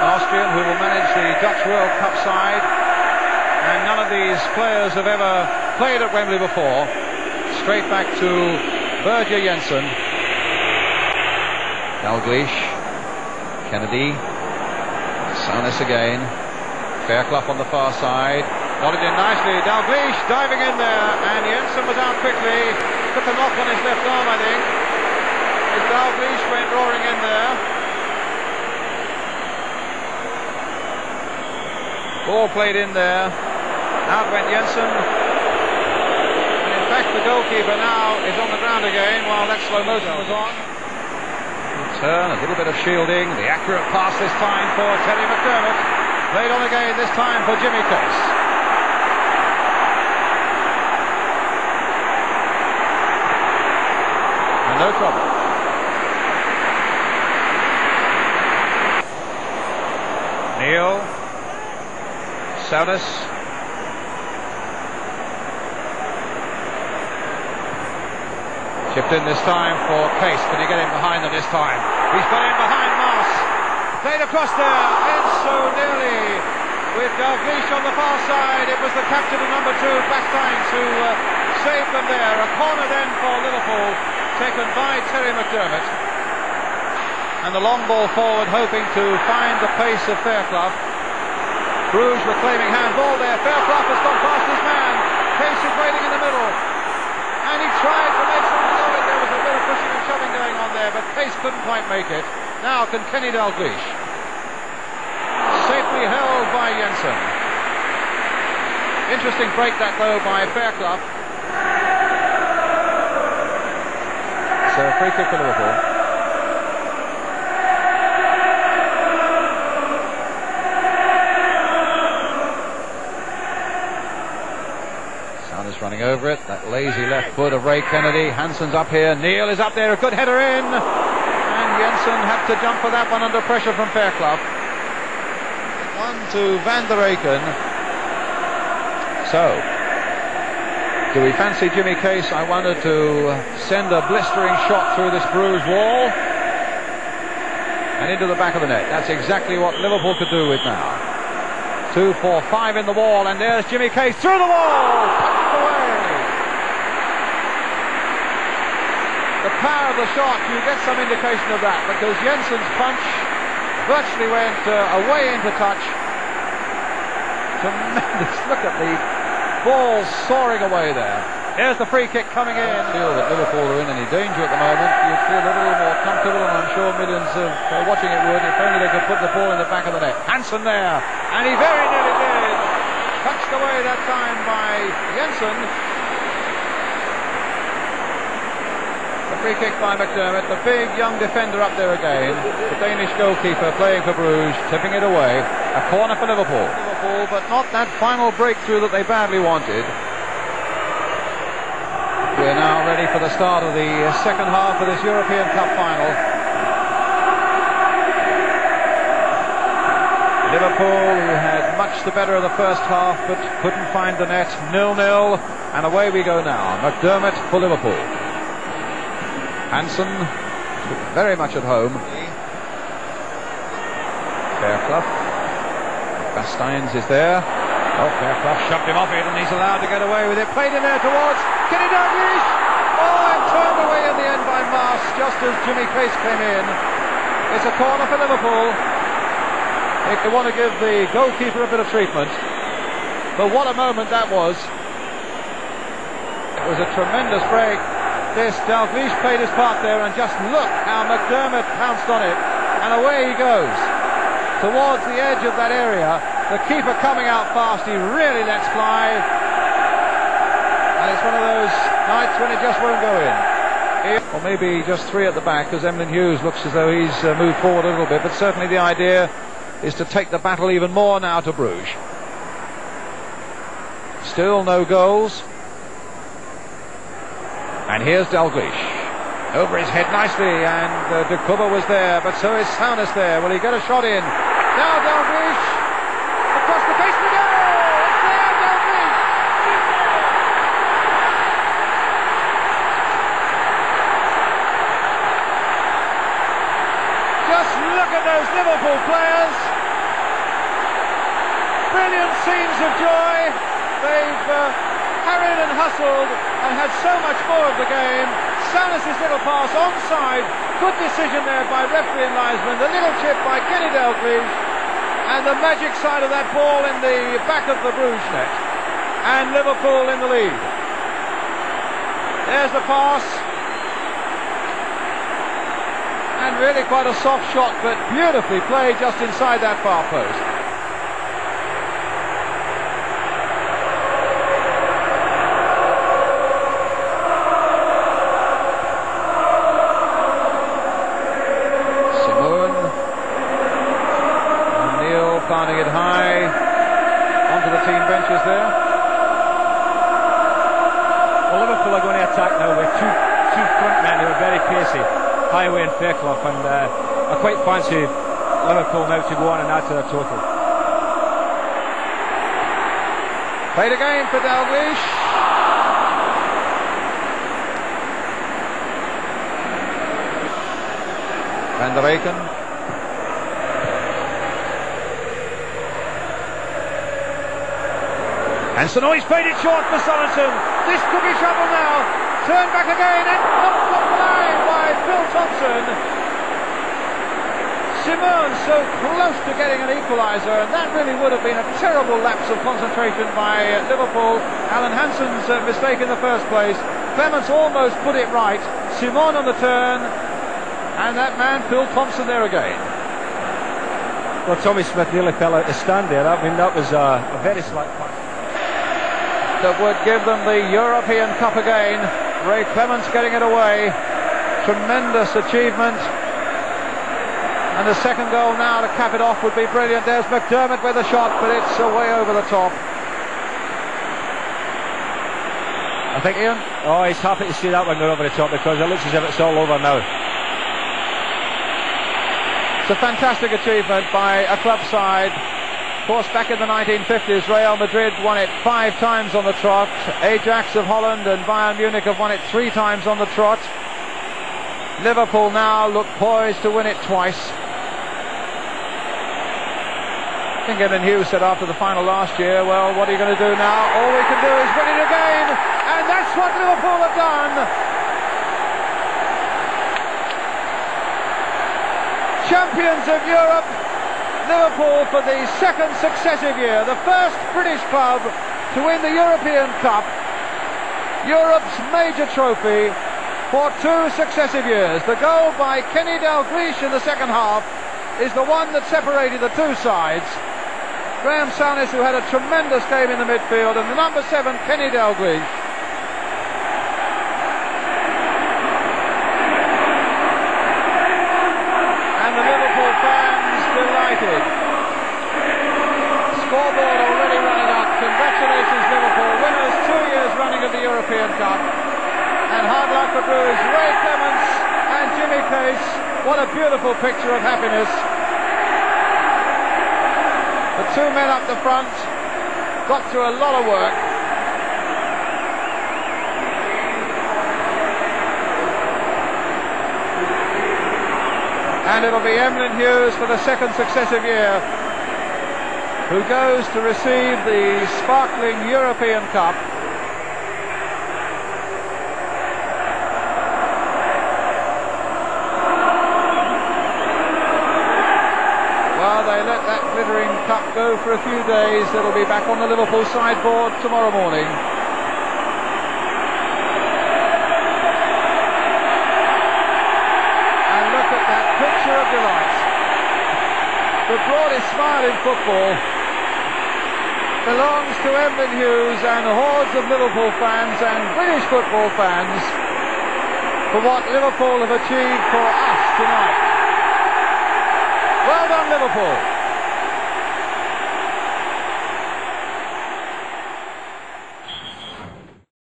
an Austrian who will manage the Dutch World Cup side, and none of these players have ever played at Wembley before. Straight back to Birger Jensen. Dalglish, Kennedy, Saunis again, Fairclough on the far side, got it in nicely, Dalglish diving in there, and Jensen was out quickly, took a knock on his left arm I think, as Dalglish went roaring in there. Ball played in there, out went Jensen, and in fact the goalkeeper now is on the ground again while that slow motion was on. Turn, a little bit of shielding, the accurate pass this time for Terry McDermott, played on again this time for Jimmy Case. And no trouble. Neil, Saunis, chipped in this time for Case. Can he get him behind them this time? He's got him behind Mars. Played across there, and so nearly with Dalglish on the far side. It was the captain of number 2, Backsteins, who saved them there. A corner then for Liverpool, taken by Terry McDermott. And the long ball forward, hoping to find the pace of Fairclough. Bruges reclaiming handball there. Fairclough has gone past his man. Case is waiting in the middle. And he tried to make something of it. There was a bit of pushing and shoving going on there, but Case couldn't quite make it. Now can Kenny Dalglish. Safely held by Jensen. Interesting break that though by Fairclough. So a free kick for Liverpool. Running over it, that lazy left foot of Ray Kennedy. Hansen's up here, Neil is up there, a good header in, and Jensen had to jump for that one under pressure from Fairclough. One to Van der Eycken. So, do we fancy Jimmy Case, I wonder, to send a blistering shot through this Bruges wall and into the back of the net? That's exactly what Liverpool could do with now. 2, 4, 5 in the wall, and there's Jimmy Case through the wall. The power of the shot, you get some indication of that, because Jensen's punch virtually went away into touch. Tremendous. Look at the ball soaring away there. Here's the free kick coming in. I don't feel that Liverpool are in any danger at the moment. You'd feel a little more comfortable, and I'm sure millions of watching it would, if only they could put the ball in the back of the net. Hansen there, and he very nearly did. Touched away that time by Jensen. Free kick by McDermott, the big young defender up there again. The Danish goalkeeper playing for Bruges, tipping it away. A corner for Liverpool. But not that final breakthrough that they badly wanted. We're now ready for the start of the second half of this European Cup final. Liverpool, who had much the better of the first half but couldn't find the net, 0-0, and away we go now. McDermott for Liverpool. Hansen, very much at home. Fairclough. Backsteins is there. Oh, Fairclough shoved him off it, and he's allowed to get away with it. Played in there towards Kenny Dalglish. Oh, and turned away in the end by Mars, just as Jimmy Case came in. It's a corner for Liverpool. They want to give the goalkeeper a bit of treatment. But what a moment that was. It was a tremendous break. This Dalglish played his part there, and just look how McDermott pounced on it, and away he goes towards the edge of that area. The keeper coming out fast, he really lets fly, and it's one of those nights when it just won't go in. Or maybe just 3 at the back, because Emlyn Hughes looks as though he's moved forward a little bit, but certainly the idea is to take the battle even more now to Bruges. Still no goals. And here's Dalglish. Over his head nicely, and De Kover was there, but so is Saunis there. Will he get a shot in? Now Dalglish! Across the face of the goal! It's there, Dalglish! Just look at those Liverpool players! brilliant scenes of joy. They've harried and hustled and had so much more of the game. Salas' little pass onside, good decision there by referee and linesman, the little chip by Kenny Dalglish, and the magic side of that ball in the back of the Bruges net, and Liverpool in the lead. There's the pass, and really quite a soft shot, but beautifully played just inside that far post. Planting it high onto the team benches there. Well, Liverpool are going to attack now with two front men who are very pacey, Highway and Fairclough, and I quite fancy Liverpool now to go on and add to their total. Played again for Dalglish. Van der Eycken. Hansen, oh, he's played it short for Sorensen. This could be trouble now. Turn back again and knocked off the line by Phil Thompson. Simone so close to getting an equaliser, and that really would have been a terrible lapse of concentration by Liverpool. Alan Hansen's mistake in the first place. Clements almost put it right. Simone on the turn, and that man Phil Thompson there again. Well, Tommy Smith nearly fell out the stand there. I mean, that was a very slight pass that would give them the European Cup again. Ray Clements getting it away. Tremendous achievement. And the second goal now to cap it off would be brilliant. There's McDermott with a shot, but it's way over the top. I think, Ian? Oh, he's happy to see that one go over the top, because it looks as if it's all over now. It's a fantastic achievement by a club side. Of course, back in the 1950s, Real Madrid won it 5 times on the trot. Ajax of Holland and Bayern Munich have won it 3 times on the trot. Liverpool now look poised to win it twice. I think Evan Hughes said after the final last year, well, what are you going to do now? All we can do is win it again, and that's what Liverpool have done. Champions of Europe, Liverpool for the second successive year, the first British club to win the European Cup, Europe's major trophy, for 2 successive years. The goal by Kenny Dalglish in the second half is the one that separated the two sides. Graham Souness, who had a tremendous game in the midfield, and the number 7, Kenny Dalglish. And the Liverpool fans delighted. Scoreboard already running up. Congratulations, Liverpool, winners 2 years running of the European Cup. And hard luck for Bruges. Ray Clements and Jimmy Case. What a beautiful picture of happiness. The 2 men up the front got through a lot of work. And it'll be Emlyn Hughes for the second successive year, who goes to receive the sparkling European Cup. Well, they let that glittering cup go for a few days. It'll be back on the Liverpool sideboard tomorrow morning. Picture of delight. The broadest smile in football belongs to Emlyn Hughes and hordes of Liverpool fans and British football fans for what Liverpool have achieved for us tonight. Well done, Liverpool.